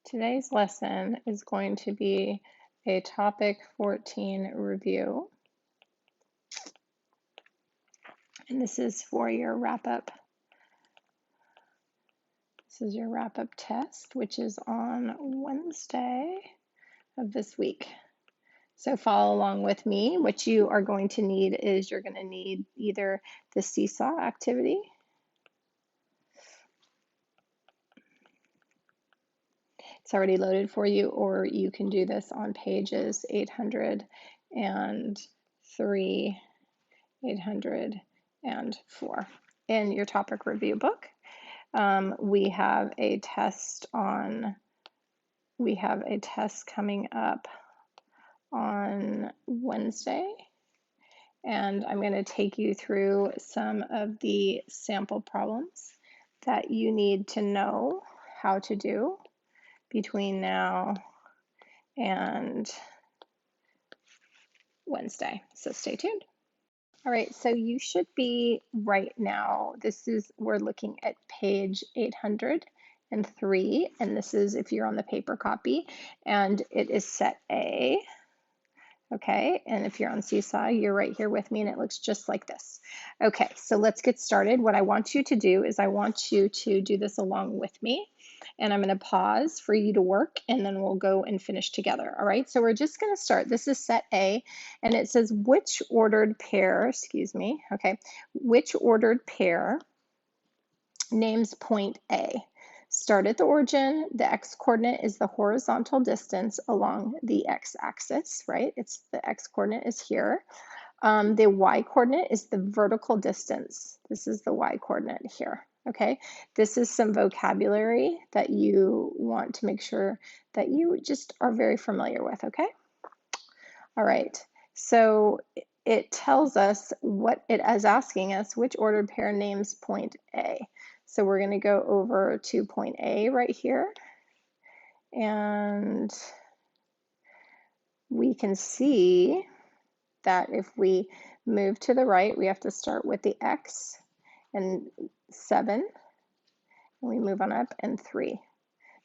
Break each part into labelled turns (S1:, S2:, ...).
S1: Today's lesson is going to be a topic 14 review, and this is for your wrap-up. This is your wrap-up test, which is on Wednesday of this week. So follow along with me. What you are going to need is you're going to need either the seesaw activity, it's already loaded for you, or you can do this on pages 803, 804 in your topic review book. We have a test coming up on Wednesday, and I'm going to take you through some of the sample problems that you need to know how to do between now and Wednesday. So stay tuned. All right, so you should be right now, we're looking at page 803, and this is if you're on the paper copy, and it is set A. Okay, and if you're on Seesaw, you're right here with me, and it looks just like this. Okay, so let's get started. What I want you to do is I want you to do this along with me, and I'm going to pause for you to work, and then we'll go and finish together. All right, so we're just going to start. This is set A, and it says which ordered pair, which ordered pair names point A? Start at the origin. The x-coordinate is the horizontal distance along the x-axis, right? It's the x-coordinate is here. The y-coordinate is the vertical distance. This is the y-coordinate here, okay? This is some vocabulary that you want to make sure that you just are very familiar with, okay? All right, so it tells us what it is asking us, which ordered pair names point A. So we're going to go over to point A right here, and we can see that if we move to the right, we have to start with the x and 7, and we move on up and 3.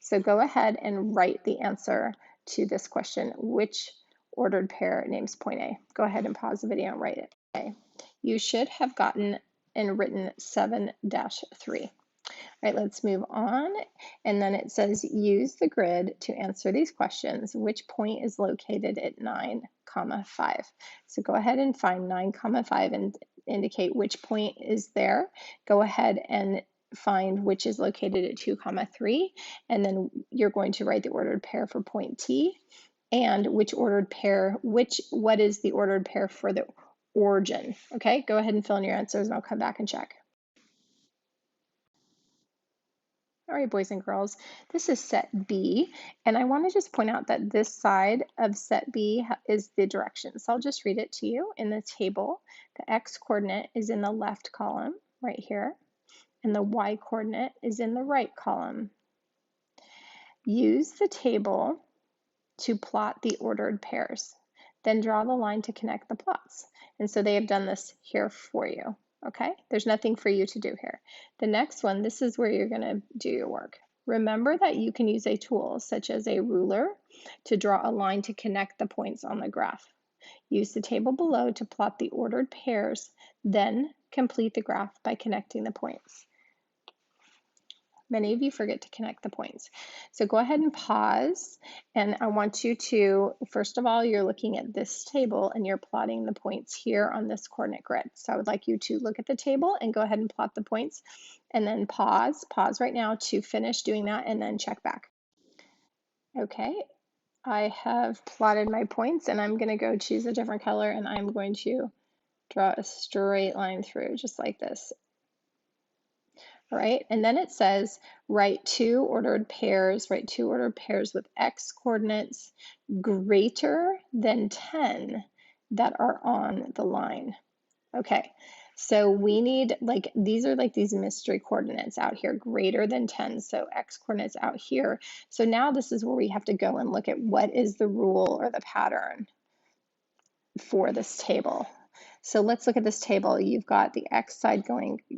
S1: So go ahead and write the answer to this question, which ordered pair names point A. Go ahead and pause the video and write it. Okay. You should have gotten and written 7-3. All right, let's move on. And then it says, use the grid to answer these questions. Which point is located at 9, 5? So go ahead and find 9, 5 and indicate which point is there. Go ahead and find which is located at 2, 3. And then you're going to write the ordered pair for point T. And which ordered pair, what is the ordered pair for the origin? Okay, go ahead and fill in your answers and I'll come back and check. All right, boys and girls, this is set B, and I want to just point out that this side of set B is the direction. So I'll just read it to you. In the table, the x-coordinate is in the left column right here, and the y-coordinate is in the right column. Use the table to plot the ordered pairs. Then draw the line to connect the plots. And so they have done this here for you. Okay, there's nothing for you to do here. The next one, this is where you're going to do your work. Remember that you can use a tool such as a ruler to draw a line to connect the points on the graph. Use the table below to plot the ordered pairs, then complete the graph by connecting the points. Many of you forget to connect the points. So go ahead and pause, and I want you to, first of all, you're looking at this table and you're plotting the points here on this coordinate grid. So I would like you to look at the table and go ahead and plot the points, and then pause right now to finish doing that and then check back. Okay, I have plotted my points, and I'm going to go choose a different color, and I'm going to draw a straight line through just like this. All right, and then it says write two ordered pairs with x coordinates greater than 10 that are on the line. Okay, so we need, like, these are like these mystery coordinates out here, greater than 10, so x coordinates out here. So now this is where we have to go and look at what is the rule or the pattern for this table. So let's look at this table. You've got the x side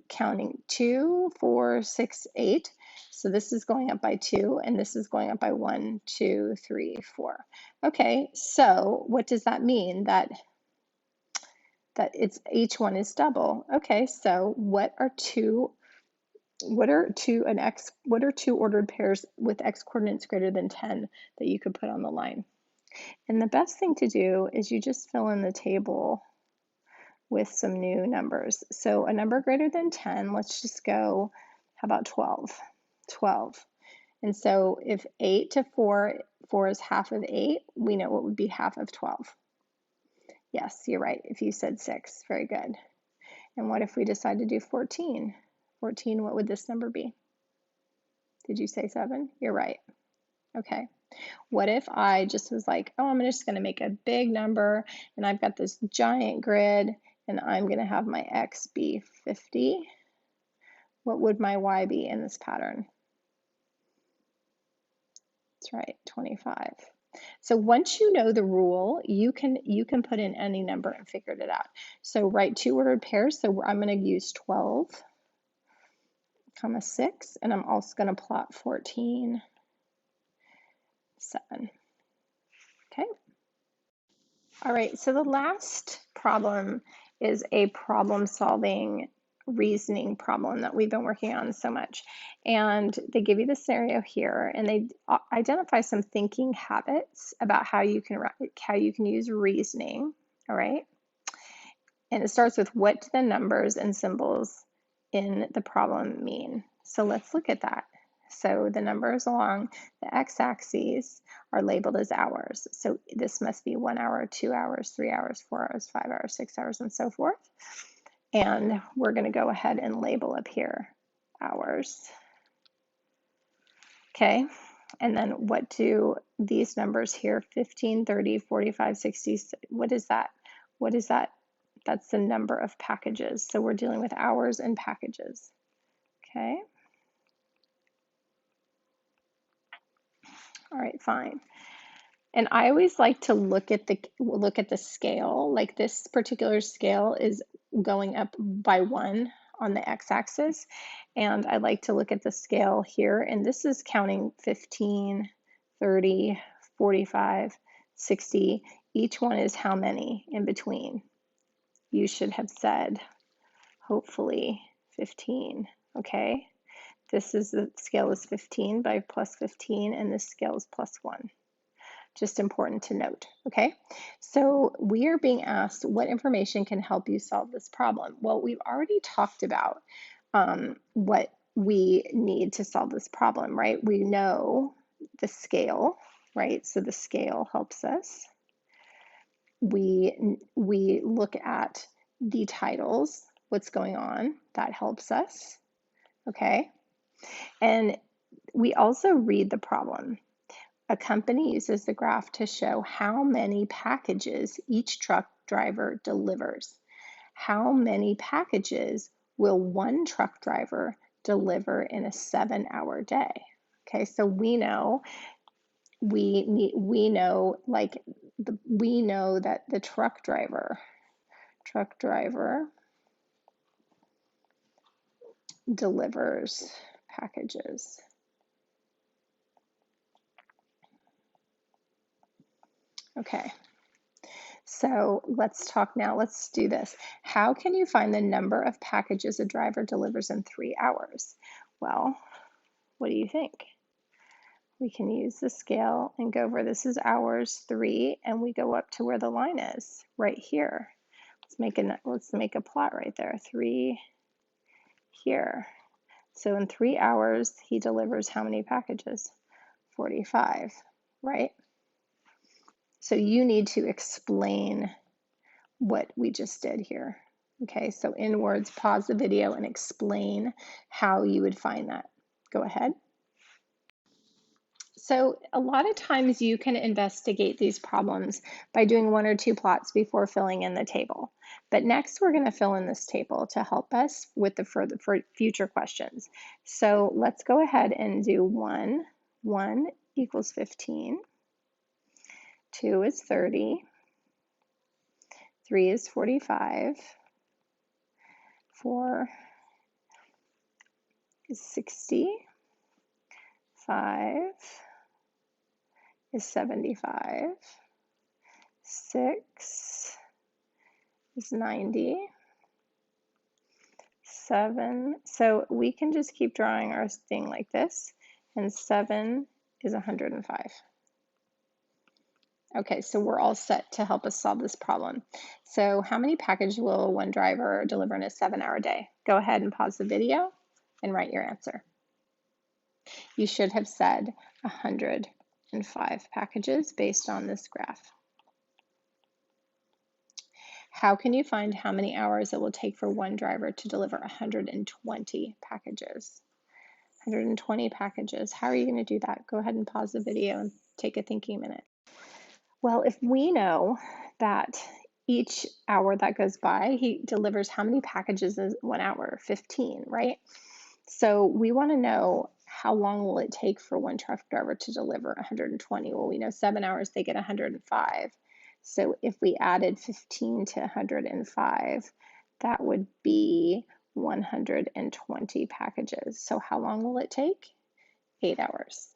S1: counting 2, 4, 6, 8. So this is going up by 2, and this is going up by 1, 2, 3, 4. Okay, so what does that mean? That it's each one is double. Okay, so what are two ordered pairs with x coordinates greater than 10 that you could put on the line? And the best thing to do is you just fill in the table with some new numbers. So a number greater than 10, let's just go, how about 12? 12. And so if 8 to 4, 4 is half of 8, we know what would be half of 12. Yes, you're right. If you said 6, very good. And what if we decide to do 14? 14, what would this number be? Did you say 7? You're right. Okay. What if I just was like, oh, I'm just going to make a big number, and I've got this giant grid, and I'm going to have my x be 50. What would my y be in this pattern? That's right, 25. So once you know the rule, you can put in any number and figure it out. So write 2 ordered pairs. So I'm going to use 12, comma 6, and I'm also going to plot 14, 7. Okay. All right, so the last problem is a problem-solving reasoning problem that we've been working on so much. And they give you the scenario here, and they identify some thinking habits about how you can use reasoning. All right, and it starts with, what do the numbers and symbols in the problem mean? So let's look at that. So the numbers along the x-axis are labeled as hours. So this must be 1 hour, 2 hours, 3 hours, 4 hours, 5 hours, 6 hours, and so forth. And we're going to go ahead and label up here hours. Okay, and then what do these numbers here, 15, 30, 45, 60, what is that? What is that? That's the number of packages. So we're dealing with hours and packages. Okay. All right, fine. And I always like to look at the scale. Like this particular scale is going up by 1 on the x-axis, and I like to look at the scale here, and this is counting 15, 30, 45, 60. Each one is how many in between? You should have said, hopefully, 15. Okay, the scale is 15 by plus 15, and this scale is plus 1. Just important to note, okay? So we are being asked, what information can help you solve this problem? Well, we've already talked about what we need to solve this problem, right? We know the scale, right? So the scale helps us. We look at the titles, what's going on, that helps us, okay? And we also read the problem. A company uses the graph to show how many packages each truck driver delivers. How many packages will one truck driver deliver in a 7-hour day? Okay, so we know that the truck driver delivers packages. Okay, so let's talk now. Let's do this. How can you find the number of packages a driver delivers in 3 hours? Well, what do you think? We can use the scale and go over, this is hours 3, and we go up to where the line is, right here. Let's make a plot right there, 3 here. So in 3 hours, he delivers how many packages? 45, right? So you need to explain what we just did here. Okay, so in words, pause the video and explain how you would find that. Go ahead. So a lot of times you can investigate these problems by doing 1 or 2 plots before filling in the table. But next we're going to fill in this table to help us with for future questions. So let's go ahead and do 1 equals 15, 2 is 30, 3 is 45, 4 is 60, 5 is 75. 6 is 90. 7, so we can just keep drawing our thing like this, and 7 is 105. Okay, so we're all set to help us solve this problem. So how many packages will one driver deliver in a 7-hour day? Go ahead and pause the video and write your answer. You should have said 105 packages based on this graph. How can you find how many hours it will take for one driver to deliver 120 packages? 120 packages. How are you going to do that? Go ahead and pause the video and take a thinking minute. Well, if we know that each hour that goes by, he delivers how many packages in 1 hour? 15, right? So we want to know how long will it take for one truck driver to deliver 120? Well, we know 7 hours, they get 105. So if we added 15 to 105, that would be 120 packages. So how long will it take? 8 hours.